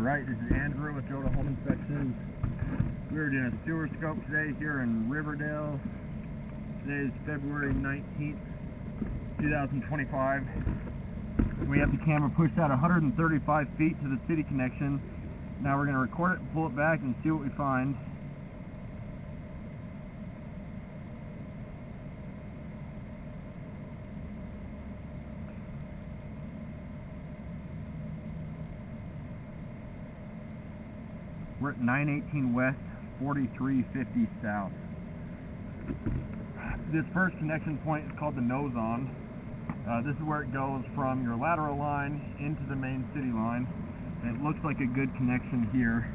Alright, this is Andrew with Joda Home Inspections. We're doing a sewer scope today here in Riverdale. Today is February 19th, 2025. We have the camera pushed out 135 feet to the city connection. Now we're going to record it and pull it back and see what we find. We're at 918 west, 4350 south. This first connection point is called the nose-on. This is where it goes from your lateral line into the main city line. And it looks like a good connection here.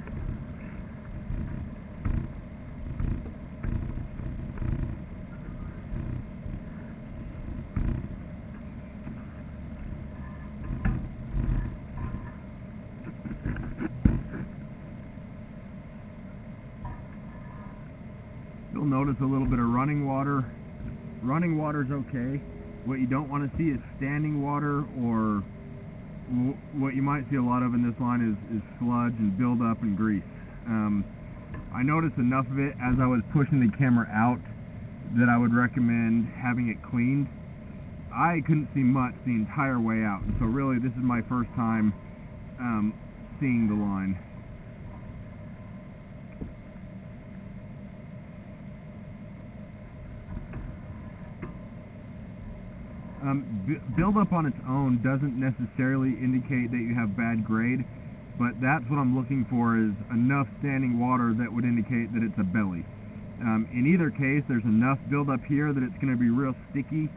You'll notice a little bit of running water. Running water is okay. What you don't want to see is standing water, or what you might see a lot of in this line is sludge and buildup and grease. I noticed enough of it as I was pushing the camera out that I would recommend having it cleaned. I couldn't see much the entire way out, and so really this is my first time seeing the line. Buildup on its own doesn't necessarily indicate that you have bad grade, but that's what I'm looking for, is enough standing water that would indicate that it's a belly. In either case, there's enough buildup here that it's going to be real sticky.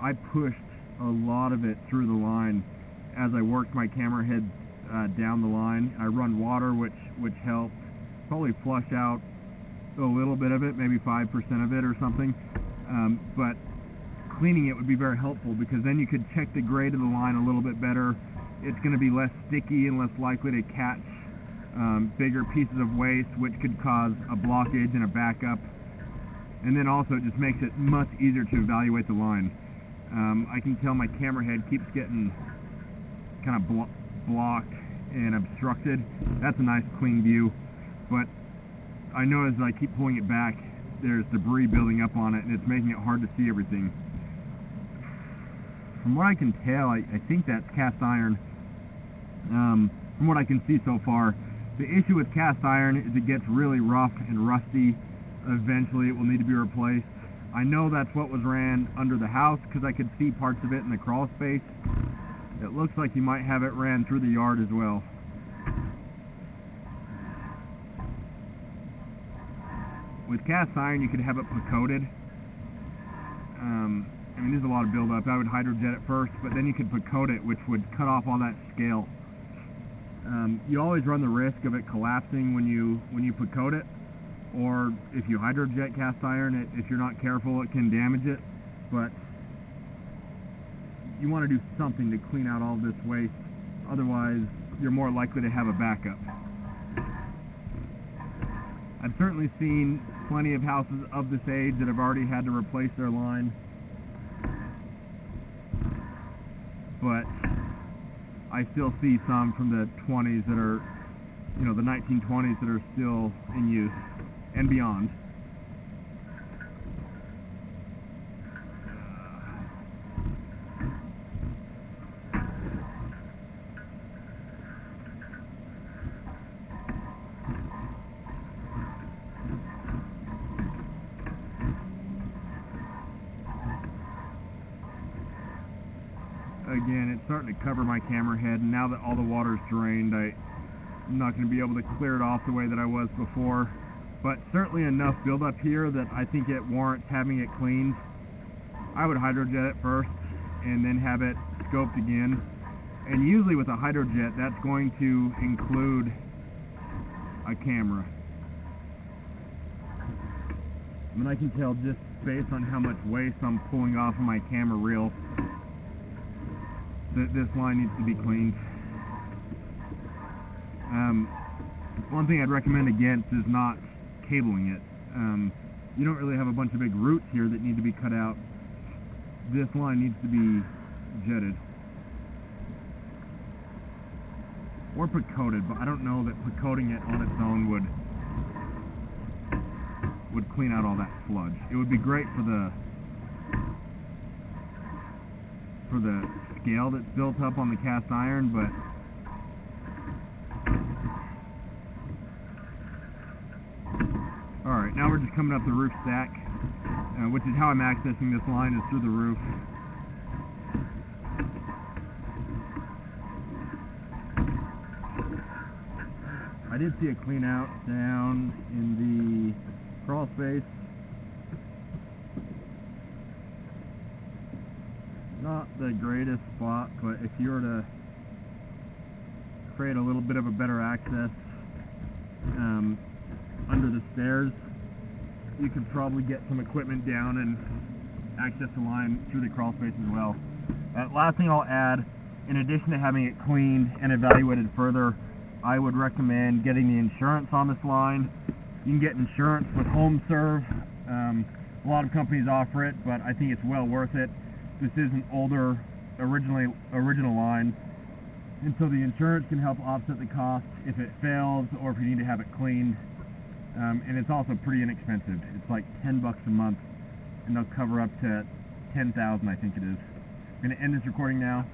I pushed a lot of it through the line as I worked my camera head down the line. I run water, which helped probably flush out a little bit of it, maybe 5% of it or something, but cleaning it would be very helpful, because then you could check the grade of the line a little bit better. It's going to be less sticky and less likely to catch bigger pieces of waste, which could cause a blockage and a backup. And then also it just makes it much easier to evaluate the line. I can tell my camera head keeps getting kind of blocked and obstructed. That's a nice clean view, but I know as I keep pulling it back, there's debris building up on it, and it's making it hard to see everything. From what I can tell, I think that's cast iron. From what I can see so far, the issue with cast iron is it gets really rough and rusty. Eventually it will need to be replaced. I know that's what was ran under the house, because I could see parts of it in the crawl space. It looks like you might have it ran through the yard as well. With cast iron, you could have it coated. I mean, there's a lot of buildup. I would hydrojet it first, but then you could coat it, which would cut off all that scale. You always run the risk of it collapsing when you coat it, or if you hydrojet cast iron, if you're not careful, it can damage it. But you want to do something to clean out all this waste. Otherwise, you're more likely to have a backup. I've certainly seen plenty of houses of this age that have already had to replace their line, but I still see some from the 20s that are, the 1920s that are still in use and beyond. Again, it's starting to cover my camera head, and now that all the water's drained, I'm not going to be able to clear it off the way that I was before. But certainly enough buildup here that I think it warrants having it cleaned. I would hydrojet it first and then have it scoped again. And usually with a hydrojet, that's going to include a camera. I mean, I can tell just based on how much waste I'm pulling off of my camera reel that this line needs to be cleaned. One thing I'd recommend against is not cabling it. You don't really have a bunch of big roots here that need to be cut out. This line needs to be jetted. or put coated, but I don't know that put coating it on its own would clean out all that sludge. It would be great for the scale that's built up on the cast iron, but alright, now we're just coming up the roof stack, which is how I'm accessing this line, is through the roof. I did see a clean out down in the crawl space. Not the greatest spot, but if you were to create a little bit of a better access under the stairs, you could probably get some equipment down and access the line through the crawl space as well. Last thing I'll add, in addition to having it cleaned and evaluated further, I would recommend getting the insurance on this line. You can get insurance with HomeServe. A lot of companies offer it, but I think it's well worth it. This is an older, original line, and so the insurance can help offset the cost if it fails or if you need to have it cleaned. And it's also pretty inexpensive. It's like $10 a month, and they'll cover up to $10,000, I think it is. I'm going to end this recording now.